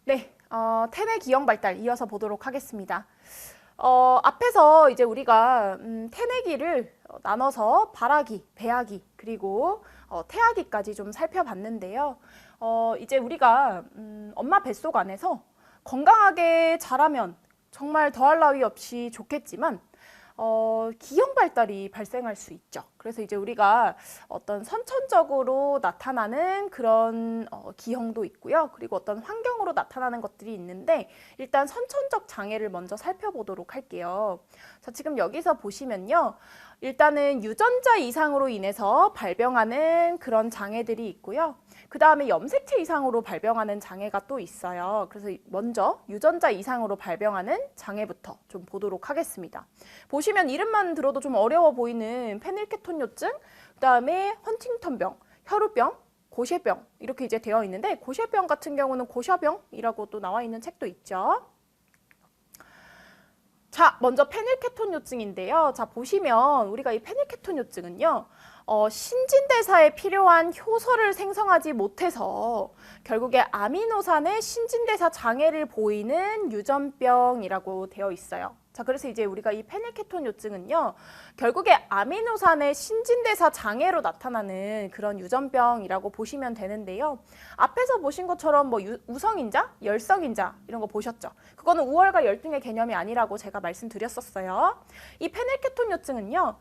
네, 태뇌 기형 발달 이어서 보도록 하겠습니다. 앞에서 이제 우리가 태뇌기를 나눠서 발아기, 배아기, 그리고 태아기까지 좀 살펴봤는데요. 이제 우리가 엄마 뱃속 안에서 건강하게 자라면 정말 더할 나위 없이 좋겠지만 기형 발달이 발생할 수 있죠. 그래서 이제 우리가 어떤 선천적으로 나타나는 그런 기형도 있고요. 그리고 어떤 환경으로 나타나는 것들이 있는데 일단 선천적 장애를 먼저 살펴보도록 할게요. 자, 지금 여기서 보시면요. 일단은 유전자 이상으로 인해서 발병하는 그런 장애들이 있고요. 그 다음에 염색체 이상으로 발병하는 장애가 또 있어요. 그래서 먼저 유전자 이상으로 발병하는 장애부터 좀 보도록 하겠습니다. 보시면 이름만 들어도 좀 어려워 보이는 페닐케톤요증, 그 다음에 헌팅턴병, 혈우병, 고쉐병 이렇게 이제 되어 있는데 고쉐병 같은 경우는 고셔병이라고 또 나와 있는 책도 있죠. 자, 먼저 페닐케톤요증인데요. 자, 보시면 우리가 이 페닐케톤요증은요. 신진대사에 필요한 효소를 생성하지 못해서 결국에 아미노산의 신진대사 장애를 보이는 유전병이라고 되어 있어요. 자, 그래서 이제 우리가 이 페닐케톤요증은요, 결국에 아미노산의 신진대사 장애로 나타나는 그런 유전병이라고 보시면 되는데요. 앞에서 보신 것처럼 뭐 우성인자, 열성인자 이런 거 보셨죠? 그거는 우월과 열등의 개념이 아니라고 제가 말씀드렸었어요. 이 페닐케톤요증은요,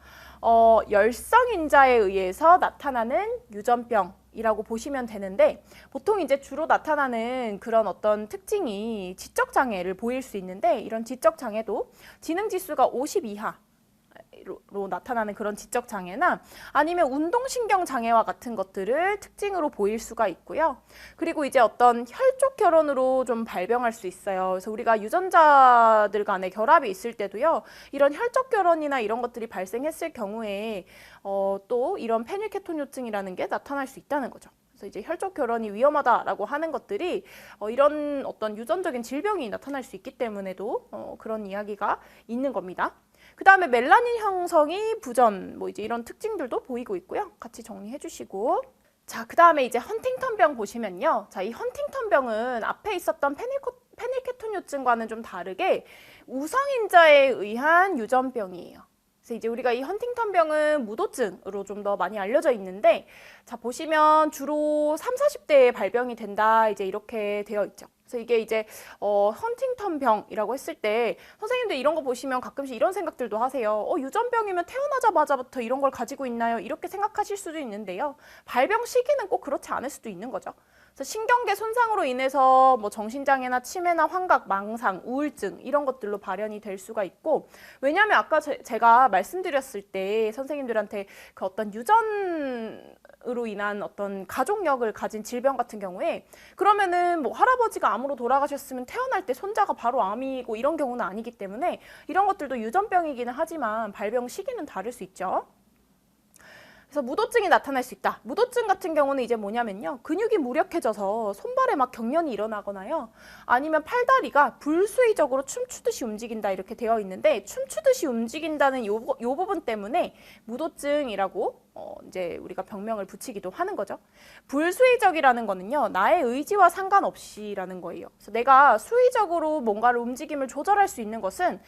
열성인자에 의해서 나타나는 유전병이라고 보시면 되는데 보통 이제 주로 나타나는 그런 어떤 특징이 지적장애를 보일 수 있는데 이런 지적장애도 지능지수가 50 이하로 나타나는 그런 지적장애나 아니면 운동신경장애와 같은 것들을 특징으로 보일 수가 있고요. 그리고 이제 어떤 혈족결혼으로 좀 발병할 수 있어요. 그래서 우리가 유전자들 간의 결합이 있을 때도요. 이런 혈족결혼이나 이런 것들이 발생했을 경우에 또 이런 페닐케톤요증이라는 게 나타날 수 있다는 거죠. 그래서 이제 혈족 결혼이 위험하다라고 하는 것들이 이런 어떤 유전적인 질병이 나타날 수 있기 때문에도 그런 이야기가 있는 겁니다. 그 다음에 멜라닌 형성이 부전, 뭐 이제 이런 특징들도 보이고 있고요. 같이 정리해 주시고. 자, 그 다음에 이제 헌팅턴병 보시면요. 자, 이 헌팅턴병은 앞에 있었던 페닐케톤요증과는 좀 다르게 우성인자에 의한 유전병이에요. 그래서 이제 우리가 이 헌팅턴병은 무도증으로 좀 더 많이 알려져 있는데, 자, 보시면 주로 30, 40대에 발병이 된다, 이제 이렇게 되어 있죠. 그래서 이게 이제 헌팅턴병이라고 했을 때 선생님들 이런 거 보시면 가끔씩 이런 생각들도 하세요. 유전병이면 태어나자마자부터 이런 걸 가지고 있나요? 이렇게 생각하실 수도 있는데요. 발병 시기는 꼭 그렇지 않을 수도 있는 거죠. 그래서 신경계 손상으로 인해서 뭐 정신장애나 치매나 환각, 망상, 우울증 이런 것들로 발현이 될 수가 있고 왜냐하면 아까 제가 말씀드렸을 때 선생님들한테 그 어떤 유전으로 인한 어떤 가족력을 가진 질병 같은 경우에 그러면은 뭐 할아버지가 암으로 돌아가셨으면 태어날 때 손자가 바로 암이고 이런 경우는 아니기 때문에 이런 것들도 유전병이기는 하지만 발병 시기는 다를 수 있죠. 그래서 무도증이 나타날 수 있다. 무도증 같은 경우는 이제 뭐냐면요. 근육이 무력해져서 손발에 막 경련이 일어나거나요. 아니면 팔다리가 불수의적으로 춤추듯이 움직인다 이렇게 되어 있는데 춤추듯이 움직인다는 요 부분 때문에 무도증이라고 이제 우리가 병명을 붙이기도 하는 거죠. 불수의적이라는 거는요. 나의 의지와 상관없이라는 거예요. 그래서 내가 수의적으로 뭔가를 움직임을 조절할 수 있는 것은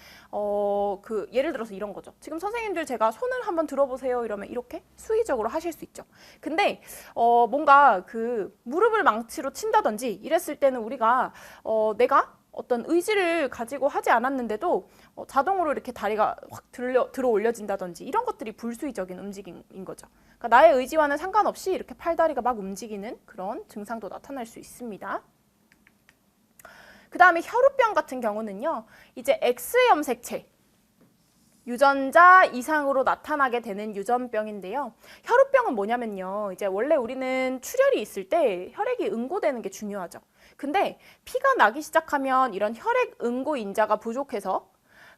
예를 들어서 이런 거죠. 지금 선생님들 제가 손을 한번 들어보세요 이러면 이렇게 수의적으로 하실 수 있죠. 근데 뭔가 그 무릎을 망치로 친다든지 이랬을 때는 우리가 내가 어떤 의지를 가지고 하지 않았는데도 자동으로 이렇게 다리가 확 들어 올려진다든지 이런 것들이 불수의적인 움직임인 거죠. 그러니까 나의 의지와는 상관없이 이렇게 팔다리가 막 움직이는 그런 증상도 나타날 수 있습니다. 그 다음에 혈우병 같은 경우는요. 이제 X염색체 유전자 이상으로 나타나게 되는 유전병인데요. 혈우병은 뭐냐면요. 이제 원래 우리는 출혈이 있을 때 혈액이 응고되는 게 중요하죠. 근데 피가 나기 시작하면 이런 혈액 응고 인자가 부족해서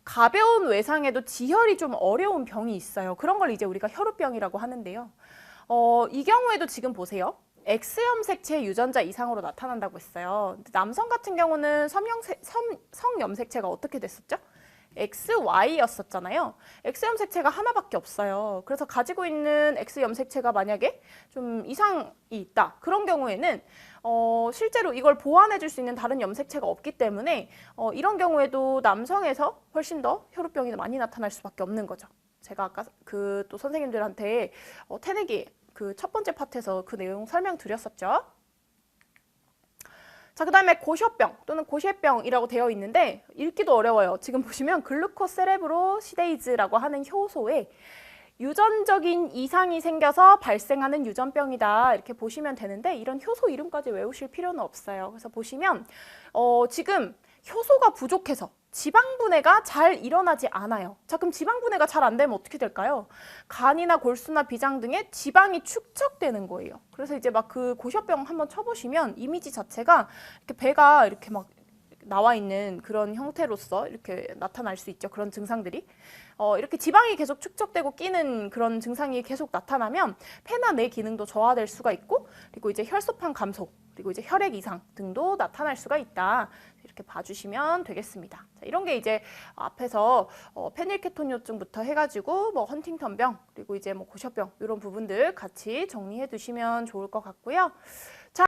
가벼운 외상에도 지혈이 좀 어려운 병이 있어요. 그런 걸 이제 우리가 혈우병이라고 하는데요. 이 경우에도 지금 보세요. X염색체 유전자 이상으로 나타난다고 했어요. 남성 같은 경우는 성염색체가 어떻게 됐었죠? XY였었잖아요. X 염색체가 하나밖에 없어요. 그래서 가지고 있는 X 염색체가 만약에 좀 이상이 있다. 그런 경우에는 실제로 이걸 보완해 줄 수 있는 다른 염색체가 없기 때문에 이런 경우에도 남성에서 훨씬 더 혈우병이 많이 나타날 수밖에 없는 거죠. 제가 아까 그 또 선생님들한테 태내기 그 첫 번째 파트에서 그 내용 설명드렸었죠. 자, 그 다음에 고셔병 또는 고쉐병이라고 되어 있는데 읽기도 어려워요. 지금 보시면 글루코세레브로시데이즈라고 하는 효소에 유전적인 이상이 생겨서 발생하는 유전병이다 이렇게 보시면 되는데 이런 효소 이름까지 외우실 필요는 없어요. 그래서 보시면 지금 효소가 부족해서 지방 분해가 잘 일어나지 않아요. 자, 그럼 지방 분해가 잘 안 되면 어떻게 될까요? 간이나 골수나 비장 등의 지방이 축적되는 거예요. 그래서 이제 막 그 고셔병 한번 쳐보시면 이미지 자체가 이렇게 배가 이렇게 막 나와 있는 그런 형태로서 이렇게 나타날 수 있죠. 그런 증상들이. 이렇게 지방이 계속 축적되고 끼는 그런 증상이 계속 나타나면 폐나 뇌 기능도 저하될 수가 있고, 그리고 이제 혈소판 감소, 그리고 이제 혈액 이상 등도 나타날 수가 있다. 이렇게 봐주시면 되겠습니다. 자, 이런 게 이제 앞에서 페닐케톤요증부터 해가지고 뭐 헌팅턴병, 그리고 이제 뭐 고셔병 이런 부분들 같이 정리해 두시면 좋을 것 같고요. 자.